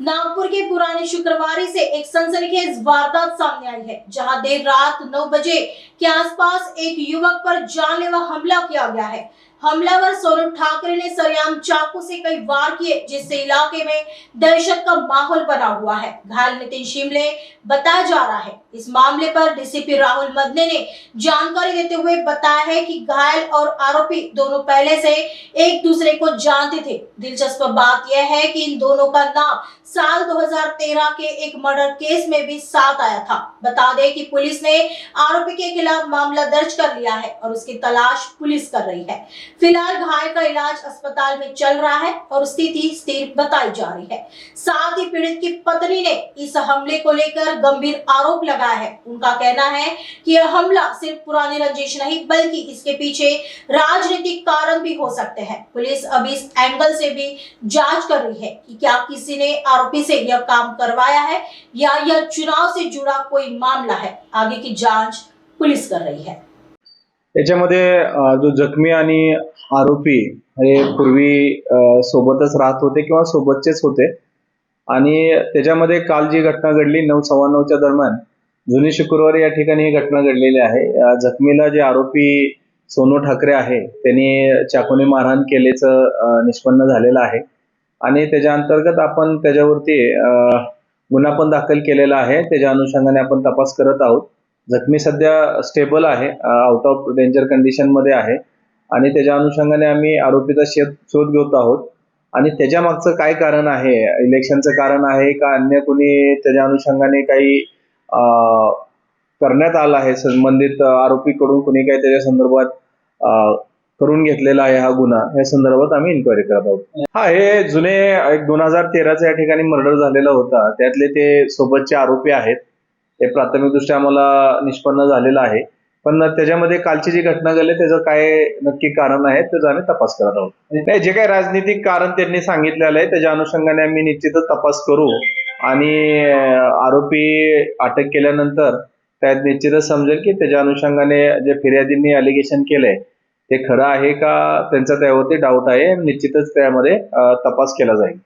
नागपुर के पुराने शुक्रवारी से एक सनसनीखेज वारदात सामने आई है, जहां देर रात 9 बजे के आसपास एक युवक पर जानलेवा हमला किया गया है। हमलावर सोनू ठाकरे ने सरेआम चाकू से कई वार किए, जिससे इलाके में दहशत का माहौल बना हुआ है। घायल नितिन शिमले बताया जा रहा है। इस मामले पर डीसीपी राहुल मदने ने जानकारी देते हुए बताया है कि घायल और आरोपी दोनों पहले से एक दूसरे को जानते थे। दिलचस्प बात यह है कि इन दोनों का नाम साल 2013 के एक मर्डर केस में भी साथ आया था। बता दें कि पुलिस ने आरोपी के खिलाफ मामला दर्ज कर लिया है और उसकी तलाश पुलिस कर रही है। फिलहाल घायल का इलाज अस्पताल में चल रहा है और स्थिति स्थिर बताई जा रही है। साथ ही पीड़ित की पत्नी ने इस हमले को लेकर गंभीर आरोप लगाया है। उनका कहना है कि यह हमला सिर्फ पुरानी रंजिश नहीं, बल्कि इसके पीछे राजनीतिक कारण भी हो सकते हैं। पुलिस अभी इस एंगल से भी जांच कर रही है कि क्या किसी ने आरोपी से यह काम करवाया है या यह चुनाव से जुड़ा कोई मामला है। आगे की जांच पुलिस कर रही है। याच्यामध्ये जो जखमी आणि आरोपी हे पूर्वी सोबतच राहत होते किंवा सोबतचेच होते आणि त्याच्यामध्ये काल जी घटना घडली 9:15च्या दरम्यान जुनी शुक्रवारी या ठिकाणी ही घटना घडलेली आहे। जखमीला जे आरोपी सोनू ठाकरे आहे त्यांनी चाकूने मारहाण केल्याचं निष्पन्न झालेलं आहे आणि त्याच्या अंतर्गत आपण त्याच्यावरती गुन्हा पण दाखल केलेला आहे। त्याच्या अनुषंगाने आपण तपास करत आहोत। जखमी सध्या स्टेबल आहे, आउट ऑफ डेंजर कंडिशन मध्ये आहे आणि त्याच्या अनुषंगाने आम्ही आरोपीचा शोध घेत आहोत आणि त्याच्या मागचं काय कारण आहे, इलेक्शनचं कारण आहे का अन्य कोणी त्याच्या अनुषंगाने काही करण्यात आलं आहे, संबंधित आरोपीकडून कोणी काही त्याच्या संदर्भात करून घेतलेला आहे हा गुन्हा, या संदर्भात आम्ही इन्क्वायरी करत आहोत। हे जुने एक 2013चा या ठिकाणी मर्डर झालेला होता, त्यातले ते सोबतचे आरोपी आहेत। ते प्राथमिकदृष्ट्या आम्हाला निष्पन्न झालेलं आहे, पण त्याच्यामध्ये कालची जी घटना घडली त्याचं काय नक्की कारण आहे त्याचा आम्ही तपास करत आहोत। जे काही राजनीतिक कारण त्यांनी सांगितलेलं आहे त्याच्या अनुषंगाने आम्ही निश्चितच तपास करू आणि आरोपी अटक केल्यानंतर त्यात निश्चितच समजेल की त्याच्या अनुषंगाने जे फिर्यादींनी अलिगेशन केलंय ते खरं आहे का, त्यांचा त्यावरती डाऊट आहे। निश्चितच त्यामध्ये तपास केला जाईल।